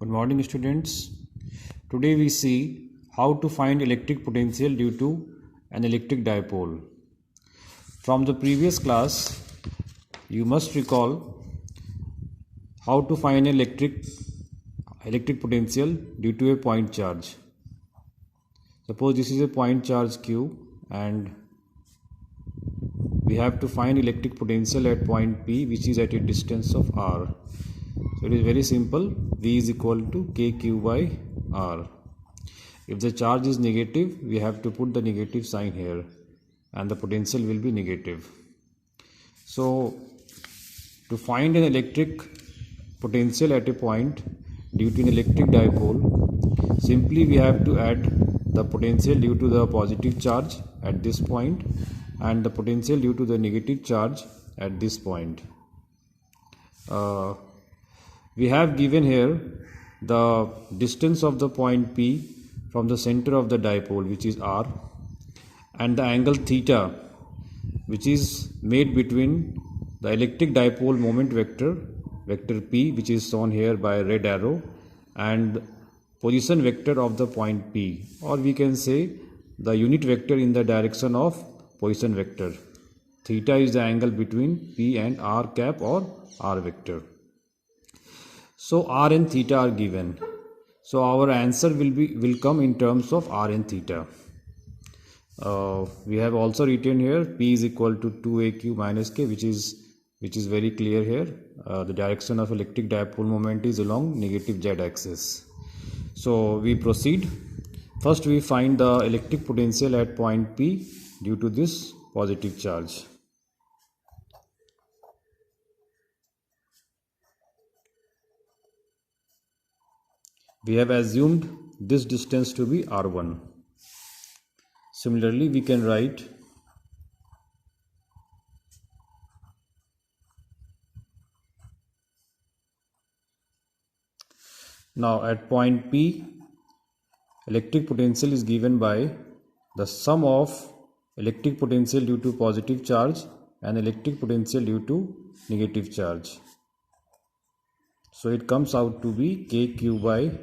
Good morning, students. Today we see how to find electric potential due to an electric dipole. From the previous class, you must recall how to find electric potential due to a point charge. Suppose this is a point charge Q and we have to find electric potential at point P, which is at a distance of R. So it is very simple. V is equal to KQ by R. If the charge is negative, we have to put the negative sign here and the potential will be negative. So to find an electric potential at a point due to an electric dipole, simply we have to add the potential due to the positive charge at this point and the potential due to the negative charge at this point. We have given here the distance of the point P from the center of the dipole, which is R, and the angle theta, which is made between the electric dipole moment vector P, which is shown here by a red arrow, and position vector of the point P, or we can say the unit vector in the direction of position vector. Theta is the angle between P and R cap or R vector. So R and theta are given. So our answer will come in terms of R and theta. We have also written here P is equal to 2AQ minus K, which is very clear here. The direction of electric dipole moment is along negative Z axis. So we proceed. First we find the electric potential at point P due to this positive charge. We have assumed this distance to be R1. Similarly, we can write now at point P, electric potential is given by the sum of electric potential due to positive charge and electric potential due to negative charge. So it comes out to be KQ by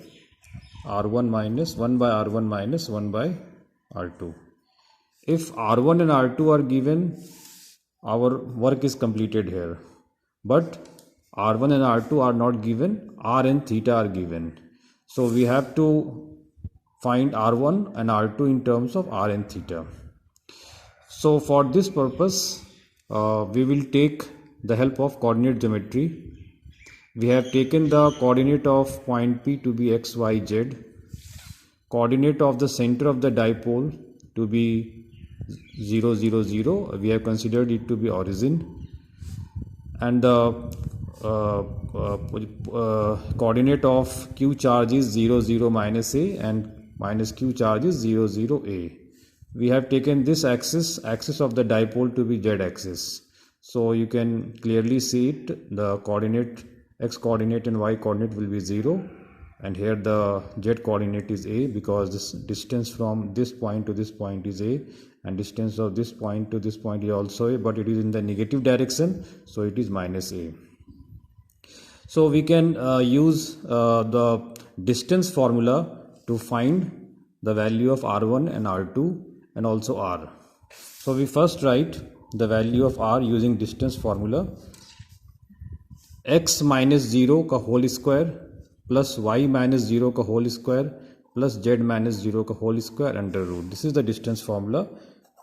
R1 minus 1 by R1 minus 1 by R2. If R1 and R2 are given, our work is completed here. But R1 and R2 are not given, R and theta are given. So we have to find R1 and R2 in terms of R and theta. So for this purpose, we will take the help of coordinate geometry. We have taken the coordinate of point P to be x, y, z, coordinate of the center of the dipole to be 0, 0, 0. We have considered it to be origin, and the coordinate of q charge is 0, 0, minus a, and minus q charge is 0, 0, a. We have taken this axis of the dipole to be z axis. So you can clearly see it, the coordinate x coordinate and y coordinate will be 0, and here the z coordinate is a, because this distance from this point to this point is a, and distance of this point to this point is also a, but it is in the negative direction, so it is minus a. So we can use the distance formula to find the value of R1 and R2 and also R. So we first write the value of R using distance formula. x minus 0 का whole square plus y minus 0 का whole square plus z minus 0 का whole square under root. This is the distance formula.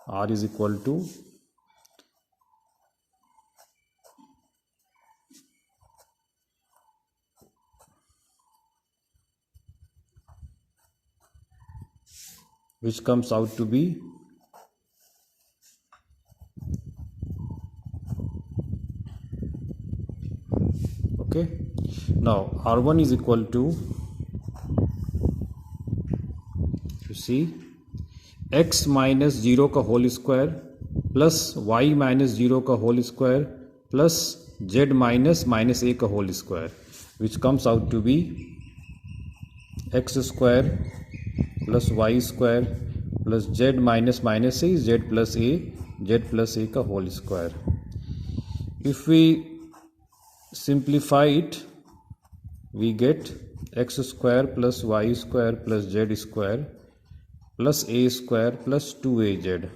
R is equal to which comes out to be okay. Now R1 is equal to, you see, x minus 0 का whole square plus y minus 0 का whole square plus z minus minus a का whole square, which comes out to be x square plus y square plus z minus minus a, z plus a का whole square. If we simplify it, we get x square plus y square plus z square plus a square plus 2az.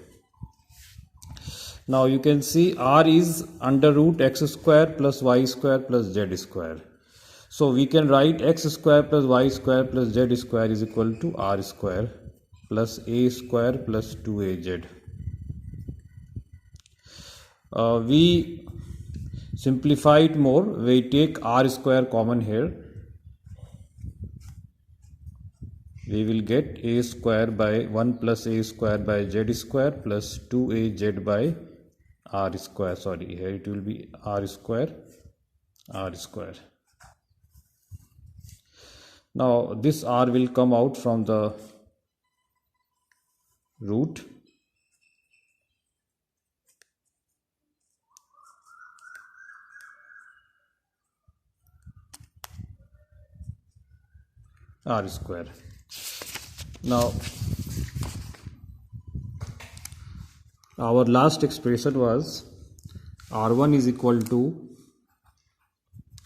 Now you can see r is under root x square plus y square plus z square. So we can write x square plus y square plus z square is equal to r square plus a square plus 2az. We simplify it more. We take r square common here. We will get a square by 1 plus a square by z square plus 2az by r square. Sorry, here it will be r square. Now this r will come out from the root. R square. Now our last expression was r1 is equal to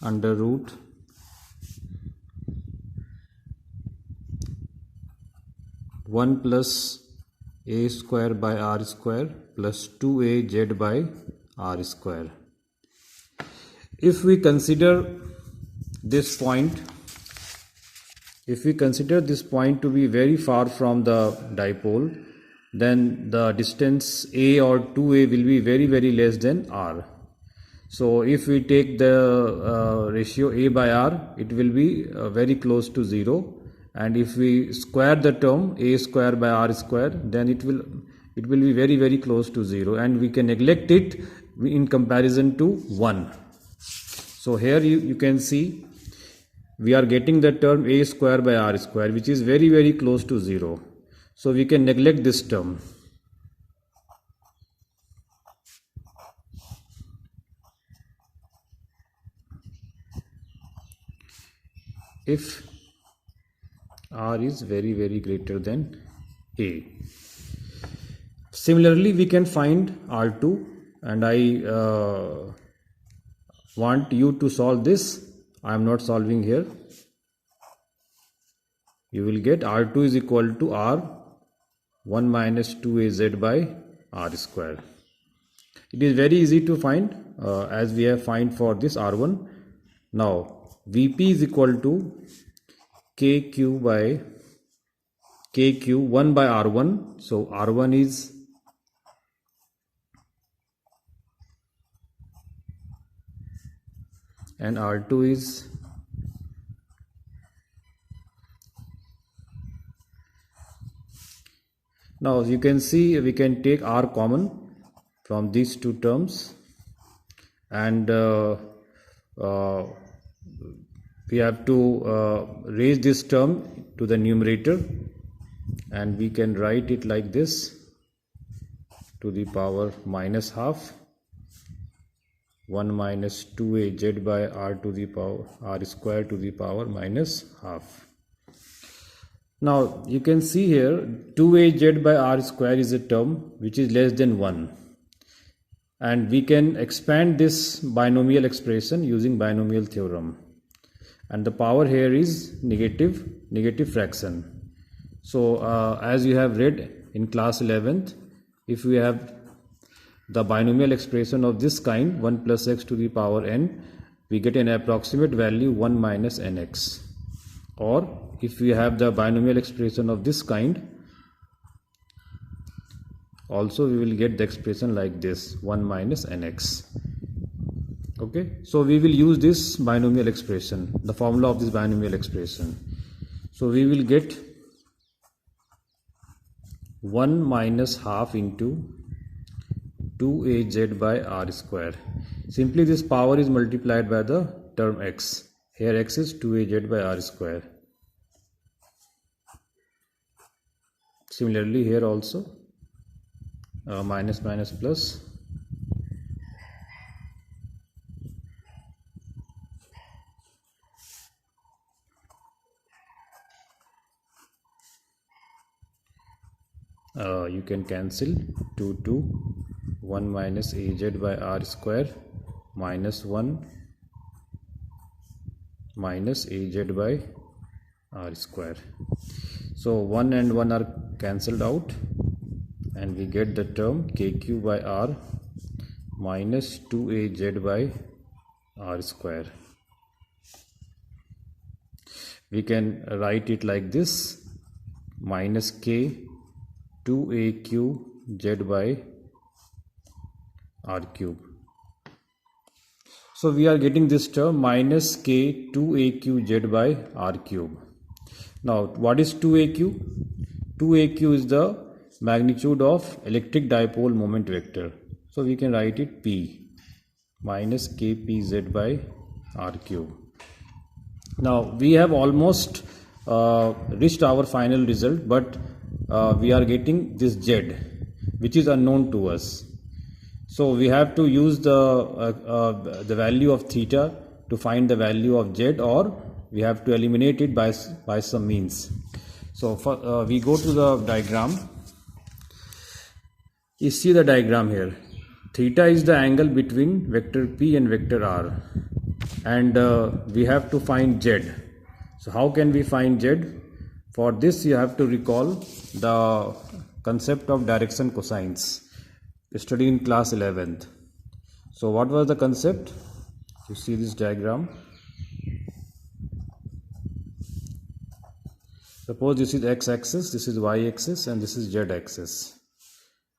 under root one plus a square by r square plus 2az by r square. If we consider this point to be very far from the dipole, then the distance a or 2a will be very, very less than r. So if we take the ratio a by r, it will be very close to 0, and if we square the term a square by r square, then it will be very, very close to 0, and we can neglect it in comparison to 1. So here you can see we are getting the term a square by r square, which is very, very close to 0. So we can neglect this term. If r is very, very greater than a. Similarly, we can find r2, and I want you to solve this. I am not solving here. You will get r2 is equal to r 1 minus 2az by r square. It is very easy to find as we have find for this r1. Now Vp is equal to kq by kq 1 by r1. So r1 is and r2 is now you can see we can take r common from these two terms, and we have to raise this term to the numerator, and we can write it like this to the power minus half 1 minus 2az by r to the power r square to the power minus half. Now you can see here 2az by r square is a term which is less than 1, and we can expand this binomial expression using binomial theorem, and the power here is negative fraction. So as you have read in class 11th, if we have the binomial expression of this kind 1 plus x to the power n, we get an approximate value 1 minus nx. Or if we have the binomial expression of this kind, also we will get the expression like this 1 minus nx. Okay, so we will use this binomial expression, the formula of this binomial expression. So we will get 1 minus half into 2az by r square. Simply this power is multiplied by the term x. Here x is 2az by r square. Similarly here also minus minus plus you can cancel 2 1 minus az by r square minus 1 minus az by r square. So 1 and 1 are cancelled out and we get the term kq by r minus 2az by r square. We can write it like this: minus k 2aq by r cube. So we are getting this term minus k 2aq by r cube. Now what is 2aq? 2aq is the magnitude of electric dipole moment vector. So we can write it p minus kpz by r cube. Now we have almost reached our final result, but we are getting this z, which is unknown to us. So we have to use the value of theta to find the value of z, or we have to eliminate it by some means. So we go to the diagram. You see the diagram here. Theta is the angle between vector p and vector r, and we have to find z. So how can we find z? For this you have to recall the concept of direction cosines studied in class 11th. So what was the concept? You see this diagram. Suppose this is x-axis, this is y-axis, and this is z-axis,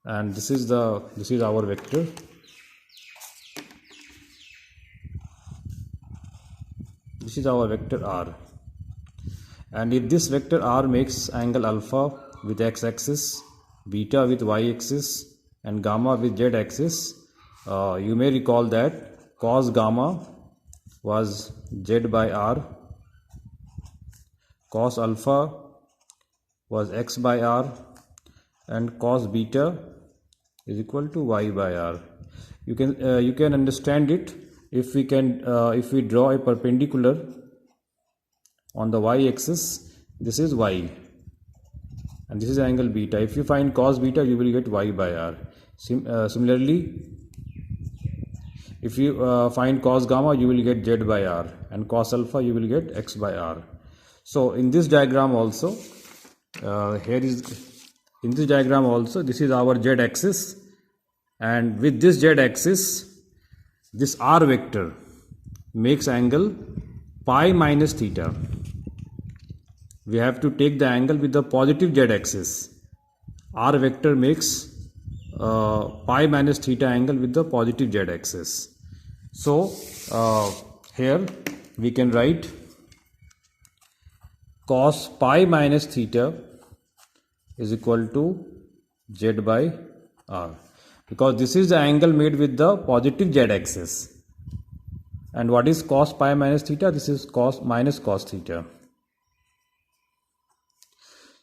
and this is our vector. This is our vector r, and if this vector r makes angle alpha with x-axis, beta with y-axis, and gamma with z-axis, you may recall that cos gamma was z by r, cos alpha was x by r, and cos beta is equal to y by r. You can understand it if we draw a perpendicular on the y-axis. This is y, and this is angle beta. If you find cos beta, you will get y by r. Similarly, if you find cos gamma, you will get z by r, and cos alpha you will get x by r. So in this diagram also, in this diagram also, this is our z axis, and with this z axis, this r vector makes angle pi minus theta. We have to take the angle with the positive z axis. R vector makes pi minus theta angle with the positive z axis. So here we can write cos pi minus theta is equal to z by r, because this is the angle made with the positive z axis. And what is cos pi minus theta? This is cos minus cos theta.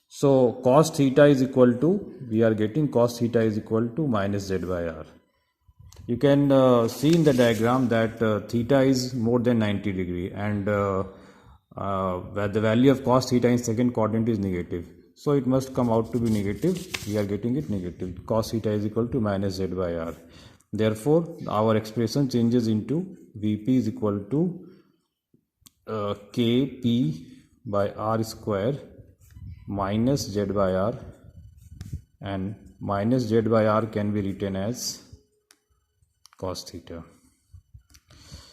So cos theta is equal to, we are getting cos theta is equal to minus z by r. You can see in the diagram that theta is more than 90 degree, and where the value of cos theta in second quadrant is negative. So it must come out to be negative. We are getting it negative. Cos theta is equal to minus z by r. Therefore, our expression changes into Vp is equal to Kp by r square minus z by r, and minus z by r can be written as cos theta.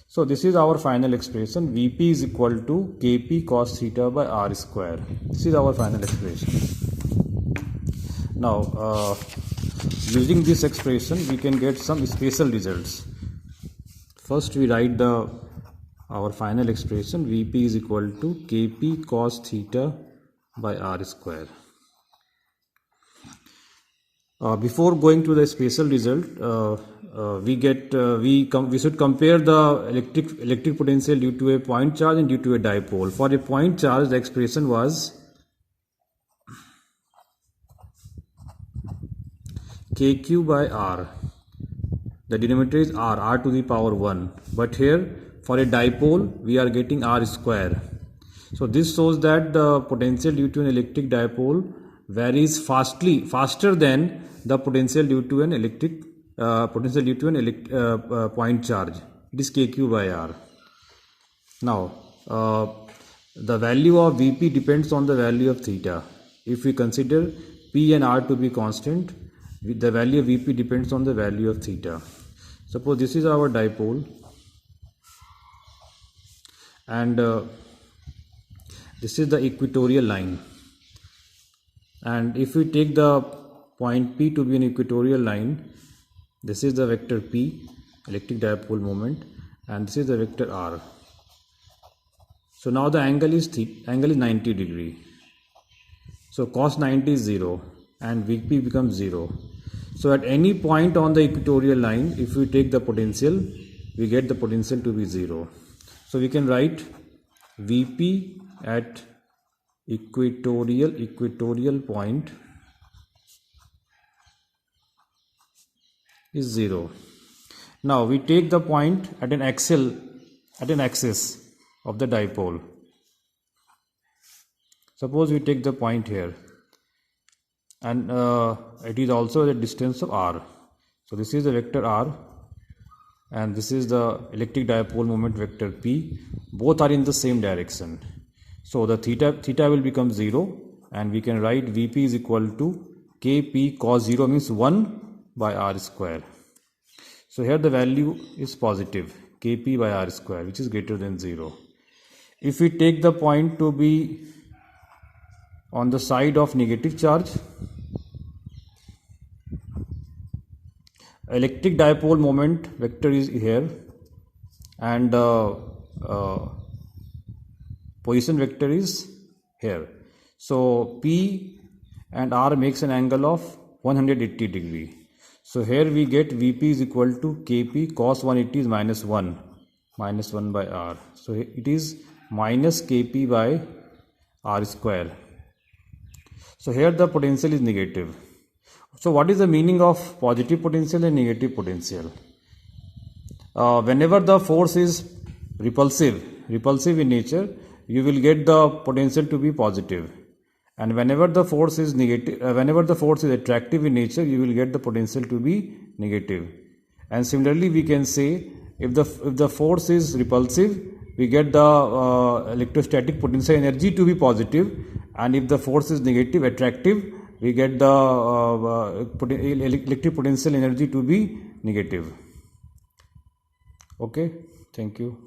So this is our final expression. Vp is equal to Kp cos theta by r square. This is our final expression. Now using this expression we can get some special results. First we write our final expression. Vp is equal to Kp cos theta by r square. Before going to the special result, we should compare the electric potential due to a point charge and due to a dipole. For a point charge, the expression was kq by r. The denominator is r to the power 1. But here for a dipole we are getting r square. So this shows that the potential due to an electric dipole varies faster than the potential due to an point charge. It is kq by r. Now the value of Vp depends on the value of theta. If we consider P and R to be constant, the value of Vp depends on the value of theta. Suppose this is our dipole, and this is the equatorial line, and if we take the point P to be an equatorial line, this is the vector P, electric dipole moment, and this is the vector R. So now the angle is 90 degree. So cos 90 is 0 and Vp becomes 0. So at any point on the equatorial line, if we take the potential, we get the potential to be 0. So we can write Vp at equatorial point is 0. Now we take the point at an axis of the dipole. Suppose we take the point here, and it is also the distance of r. So this is the vector r, and this is the electric dipole moment vector p. Both are in the same direction. So the theta will become 0, and we can write Vp is equal to Kp cos 0 means 1 by r square. So here the value is positive, Kp by r square, which is greater than 0. If we take the point to be on the side of negative charge, electric dipole moment vector is here, and position vector is here. So P and R makes an angle of 180 degree. So here we get Vp is equal to Kp cos 180 is minus 1 by R. So it is minus Kp by R square. So here the potential is negative. So what is the meaning of positive potential and negative potential? Whenever the force is repulsive in nature, you will get the potential to be positive. And whenever the force is attractive in nature, you will get the potential to be negative. And similarly, we can say if the force is repulsive, we get the electrostatic potential energy to be positive, and if the force is negative, attractive, we get the electric potential energy to be negative. Okay, thank you.